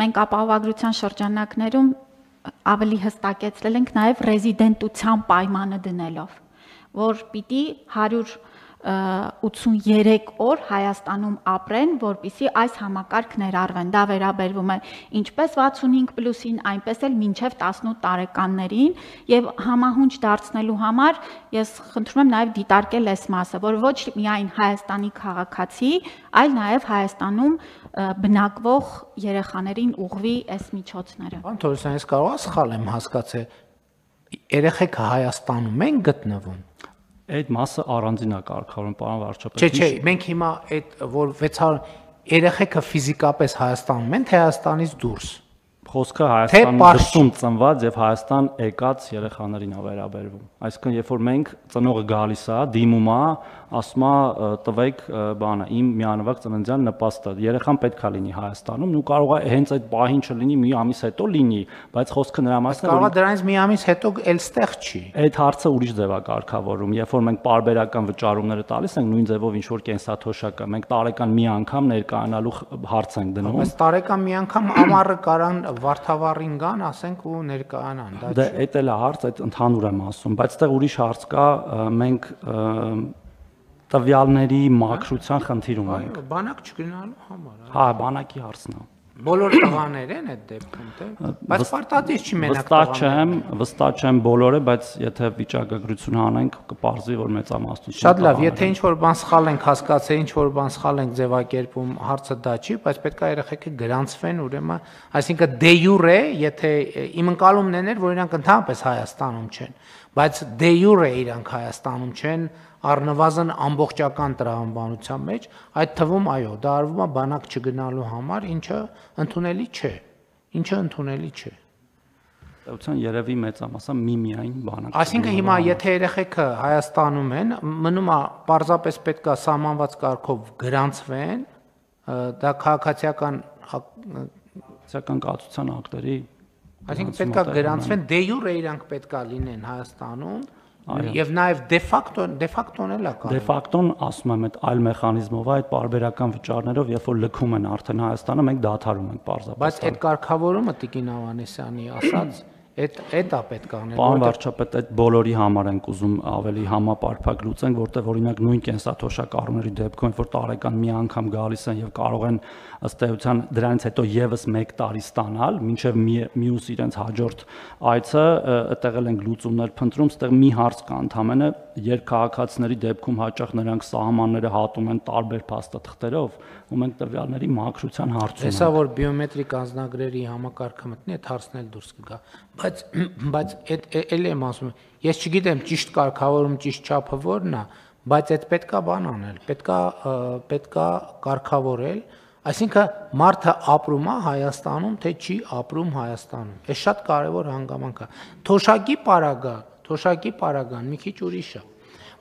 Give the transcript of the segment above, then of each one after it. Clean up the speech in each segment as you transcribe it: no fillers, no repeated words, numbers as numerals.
Մենք ապահովագրության շրջանակներում ավելի հստակեցրել ենք նաև ռեզիդենտության պայմանը դնելով, որ պիտի 183 օր Հայաստանում ապրեն, որպեսզի այս համակարգ ներառվեն։ Դա վերաբերվում է ինչպես 65+-ին, այնպես էլ մինչև 18 տարեկաններին, եւ համահունչ դարձնելու համար ես խնդրում եմ նաև դիտարկել այս մասը, որ ոչ միայն Հայաստանի քաղաքացի, այլ նաև Հայաստանում բնակվող երեխաներին ուղղվի այս միջոցները։ Պարոն Թորոսյան, ես կարող եմ սխալ եմ հասկացել, երեխեքը Հայաստանում են գտնվում։ Այդ մասը առանձին է կարգավորում, պարոն վարչապետ։ Չէ, մենք հիմա այդ որ 600 երեխեքը ֆիզիկապես Հայաստանում են, թե Հայաստանից դուրս։ Խոսքը Հայաստանում դրսում ծնված եւ Հայաստան եկած երեխաներին է վերաբերվում։ Այսինքն, երբ որ մենք ծնողը գալիս է, դիմում է, ասում է տվեք բանը, իմ միանվագ ծննդյան նպաստը։ Երեխան պետքա լինի Հայաստանում, ու կարող է հենց այդ պահին չլինի, մի ամիս հետո լինի, բայց խոսքը նրա մասն է, որ կարող է դրանից մի ամիս հետո էլ ստեղ չի։ Այդ հարցը ուրիշ ձև է կարգավորում։ Երբ որ մենք պարբերական վճարումները տալիս ենք, նույն ձևով ինչ որ կենսաթոշակը, մենք տարեկան մի անգամ ներկայանալու հարց ենք դնում։ Բայց տարեկան մի անգամ ամառը կարան Վարդավառին գան, ասենք ու ներկայանան, դա չէ։ Դա էլ է հարց, այդ ընդհանուր եմ ասում, բայց այդտեղ ուրիշ հարց կա, մենք տվյալների մաքրության խնդիր ունենք։ Բանակ չգնալու համար։ Հա, բանակի հարցն է։ Բոլոր տղաներ են այդ դեպքում, թե։ Բայց պարտադիր չի մենակ տղաներ։ Վստահ չեմ բոլորը, բայց եթե վիճակագրություն անենք, կպարզվի, որ մեծամասնությունը։ Շատ լավ, եթե ինչ-որ բան սխալ ենք հասկացել, ինչ-որ բան սխալ ենք ձևակերպում, հարցը դա չի, բայց պետք է երեխեքը գրանցվեն, ուրեմն, այսինքն դե յուրե, եթե իմ ընկալումն էր, որ իրանք ընդհանրապես Հայաստանում չեն, բայց դե յուրե իրանք Հայաստանում չեն, առնվազն ամբողջական տրամաբանության մեջ, այդ թվում այո, դա արվում է բանակ չգնալու համար, ինչը ընդունելի չէ։ Ըստ երևի մեծամասը միայն բանակ։ Այսինքն հիմա եթե երեխեքը Հայաստանում են, մնում է պարզապես պետք է սահմանված կարգով գրանցվեն, դա քաղաքացիական կացության ակտերի, այսինքն պետք է գրանցվեն, դե յուրե իրանք պետք է լինեն Հայաստանում։ Եվ նաև դե ֆակտոն էլ է կարող։ Դե ֆակտոն, ասում եմ, այդ այլ մեխանիզմով, այդ պարբերական վճարներով, երբ որ լքում են արդեն Հայաստանը, մենք դադարում ենք պարզապես։ Բայց այդ կարգավորումը Տիկին Ավանեսյանի ասած, այդ է պետք անել։ Պարոն վարչապետ, այդ բոլորի համար ենք ուզում ավելի համապարփակ լուծենք, որտեղ օրինակ նույն կենսաթոշակ առումների դեպքում, որ տարեկան մի անգամ գալիս են եւ կարող են ըստ էության դրանից հետո եւս 1 տարի ստանալ, մինչեւ մյուս իրենց հաջորդ այցը, այդտեղ էլ ենք լուծումներ փնտրում, այդտեղ մի հարց կա ընդհանրապես, երկքաղաքացիների դեպքում հաճախ նրանք սահմանները հատում են տարբեր փաստաթղթերով, ու մենք տվյալների մաքրության հարցում ենք։ Հեսա որ բիոմետրիկ անձնագրերի համակարգը մտնի, այդ հարցն էլ դուրս կգա։ Բայց էլ եմ ասում, ես չգիտեմ ճիշտ կարգավորում, ճիշտ չափը որն է, բայց այդ պետքա բան անել, պետքա կարգավորել, այսինքն մարդը ապրում է Հայաստանում, թե չի ապրում Հայաստանում։ Այս շատ կարևոր հանգամանք է։ Թոշակի պարագան մի քիչ ուրիշ է,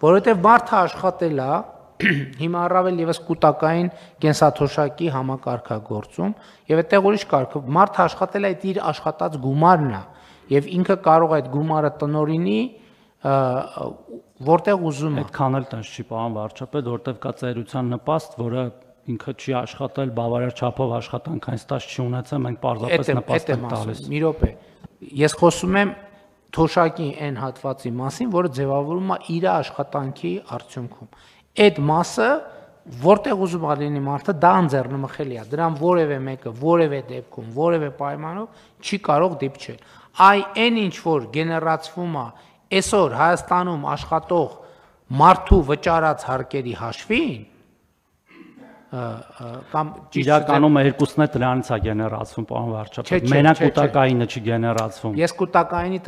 որովհետև մարդը աշխատել է, հիմա առավել եւս կൂട്ടակային կենսաթոշակի համակարգագործում, եւ այդտեղ ուրիշ կարգ, մարդը աշխատել է այդ իր աշխատած գումարն է, եւ ինքը կարող է այդ գումարը տնօրինի որտեղ ուզում է։ Այդքան էլ տես չի, պարոն վարչապետ, որտեղ կա ծերության նպաստ, որը ինքը չի աշխատել, բավարար չափով աշխատանքային ստաժ չի ունեցել, մենք պարզապես նպաստ ենք տալիս։ Մի րոպե, ես խոսում եմ թոշակի այն հատվածի մասին, որը ձևավորվում է իր աշխատանքի արդյունքում։ Այդ մասը, որտեղ ուզում է լինի մարդը, դա անձեռնմխելի է, դրան որևէ մեկը, որևէ դեպքում, որևէ պայմանով չի կարող դիպչել։ Այն ինչ որ գեներացվում է այսօր Հայաստանում աշխատող մարդու վճարած հարկերի հաշվին, կամ իրականում երկուսն է դրանից է գեներացվում, պարոն վարչապետ, մենակ կൂട്ടակայինը չի գեներացվում։ Ես կൂട്ടակայինի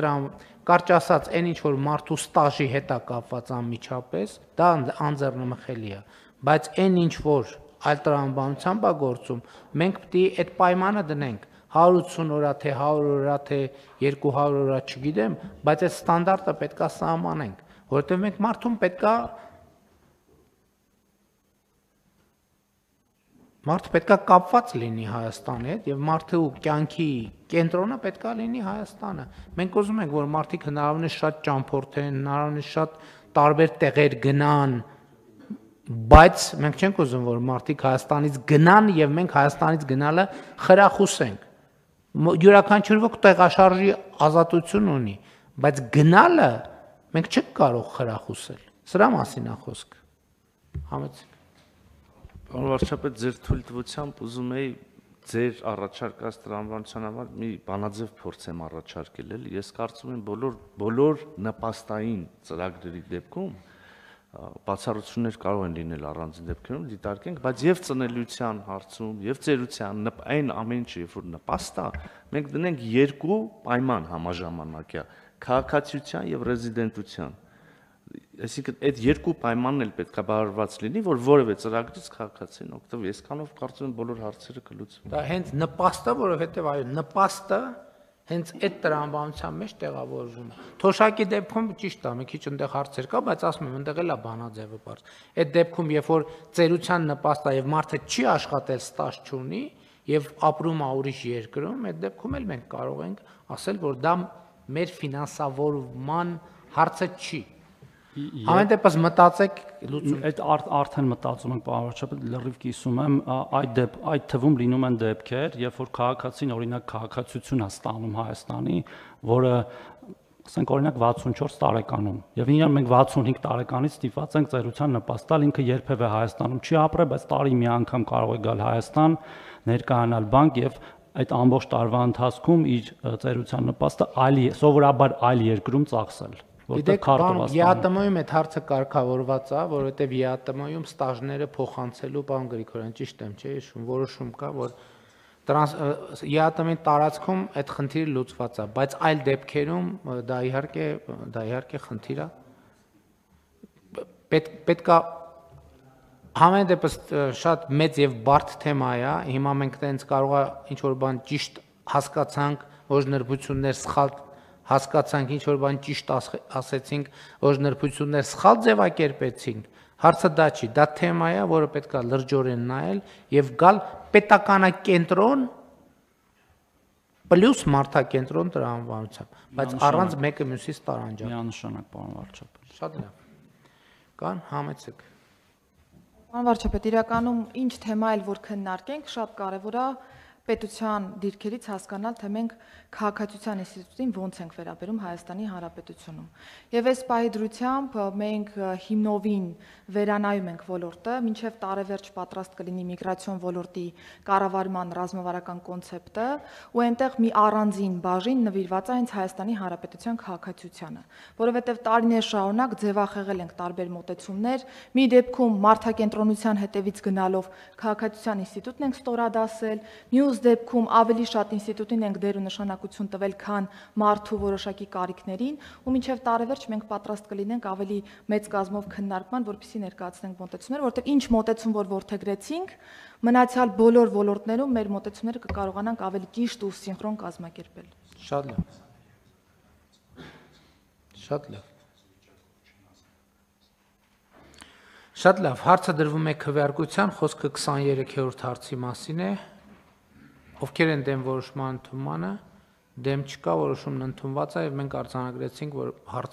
կարճ ասած, այն ինչ որ մարդու ստաժի հետ է կապված անմիջապես, դա անձեռնմխելի է, բայց այն ինչ որ այլ տրամաբանությամբ է գործում, մենք պետք է այդ պայմանը դնենք 180 օրա թե 100 օրա թե 200 օրա, չգիտեմ, բայց այդ ստանդարտը պետք է սահմանենք, որովհետև մենք մարդուն պետք է կապված լինի Հայաստանի հետ եւ մարդու կյանքի կենտրոնը պետք է լինի Հայաստանը։ Մենք ուզում ենք, որ մարդիկ հնարավորինս շատ ճամփորդեն, հնարավորինս շատ տարբեր տեղեր գնան, բայց մենք չենք ուզում, որ մարդիկ Հայաստանից գնան եւ մենք Հայաստանից գնալը խրախուսենք։ յուրաքանչյուր ոք տեղաշարժի ազատություն ունի, բայց գնալը մենք չենք կարող խրախուսել։ Սրա մասին է խոսքը։ Համեցեք։ Պարոն վարչապետ, ձեր թույլտվությամբ ուզում էի ձեր առաջարկած տրամաբանության համար մի բանաձև փորձեմ առաջարկել, էլի։ Ես կարծում եմ բոլոր նպաստային ծրագրերի դեպքում բացառություններ կարող են լինել առանձին դեպքերում, դիտարկենք, բայց եւ ծնելիության հարցում, եւ ծերության այն ամեն ինչը, երբ որ նպաստ է, մենք դնենք երկու պայման համաժամանակյա՝ քաղաքացիության եւ ռեզիդենտության։ Այսինքն այդ երկու պայմանն էլ պետք է բավարարված լինի, որ որևէ ծրագրից քաղաքացին օգտվի։ Այսքանով կարծում եմ բոլոր հարցերը կլուծվեն։ Դա հենց նպաստը, որովհետեւ այո, նպաստը հենց այդ տրամաբանության մեջ տեղավորվում է։ Թոշակի դեպքում ճիշտ է, մի քիչ այնտեղ հարցեր կա, բայց ասում եմ, այնտեղ էլ է բանաձևը բարձ։ Այդ դեպքում, երբ որ ծերության նպաստ է եւ մարդը չի աշխատել, ստաժ չունի եւ ապրում է ուրիշ երկրում, այդ դեպքում էլ մենք կարող ենք ասել, որ դա մեր ֆինանսավորման հարցը չի։ Ամեն դեպս մտածեք լուծում։ Այդ արդեն մտածում ենք, պարոն վարչապետ, լրիվ կիսում եմ, այդ թվում լինում են դեպքեր, երբ որ քաղաքացին օրինակ քաղաքացիություն է ստանում Հայաստանի, որը ասենք օրինակ 64 տարեկանում, եւ ինքն մենք 65 տարեկանից ստիպված ենք ծերության նպաստ տալ, ինքը երբևէ Հայաստանում չի ապրել, բայց տարի մի անգամ կարող է գալ Հայաստան, ներկայանալ բանկ եւ այդ ամբողջ տարվա ընթացքում իր ծերության նպաստը սովորաբար այլ երկրում ծախսել։ Գիտեք, ԵԱՏՄ-ում այդ հարցը կարգավորված է, որովհետև ԵԱՏՄ-ում ստաժները փոխանցելու, պարոն Գրիգորյան, ճիշտ եմ, չէ՞, հիշում, որոշում կա, որ ԵԱՏՄ-ի տարածքում այդ խնդիրը լուծված է, բայց այլ դեպքերում դա իհարկե խնդիր է։ Պետք է համեն դեպս շատ մեծ եւ բարդ թեմա է, հիմա մենք տենց կարող է ինչ որ բան ճիշտ հասկացանք, որ նրբություններ սխալ հասկացանք, ինչ որ բան ճիշտ ասեցինք, որ նրբություններ սխալ ձևակերպեցինք, հարցը դա չի, դա թեմա է, որը պետք է լրջորեն նայել եւ գալ պետականակենտրոն պլյուս մարդակենտրոն տրամաբանությամբ, բայց առանց մեկը մյուսից տարանջալ։ Միանշանակ, պարոն վարչապետ։ Շատ լավ։ Կան համեցեք։ Պարոն վարչապետ, իրականում ինչ թեմա էլ որ քննարկենք, շատ կարևոր է պետության դիրքերից հասկանալ, թե մենք քաղաքացիության ինստիտուտին ոնց ենք վերաբերում Հայաստանի Հանրապետությունում։ Եվ այս պահի դրությամբ մենք հիմնովին վերանայում ենք ոլորտը, մինչև տարեվերջ պատրաստ կլինի միգրացիոն ոլորտի կառավարման ռազմավարական կոնցեպտը, ու այնտեղ մի առանձին բաժին նվիրված է հենց Հայաստանի Հանրապետության քաղաքացիությանը, որովհետև տարիներ շարունակ ձևախեղել ենք տարբեր մոտեցումներ, մի դեպքում մարդակենտրոնության հետևից գնալով քաղաքացիության ինստիտուտն ենք ստորադասել, մյուս դեպքում ավելի շատ ինստիտուտին ենք դեր ու նշանակություն տվել, քան մարդու որոշակի կարիքներին, ու մինչև տարեվերջ մենք պատրաստ կլինենք ավելի մեծ կազմով քննարկման, որպեսզի ներկայացնենք մոտեցումներ, որովհետև ինչ մոտեցում որ որդեգրեցինք, մնացյալ բոլոր ոլորտներում մեր մոտեցումները կկարողանանք ավելի ճիշտ ու սինխրոն կազմակերպել։ Շատ լավ։ Շատ լավ։ Շատ լավ, հարցը դրվում է քվեարկության, խոսքը 23-րդ հարցի մասին է։ Ովքեր են դեմ որոշման ընդունմանը, դեմ չկա, որոշումն ընդունված է եւ մենք արձանագրեցինք, որ հարցը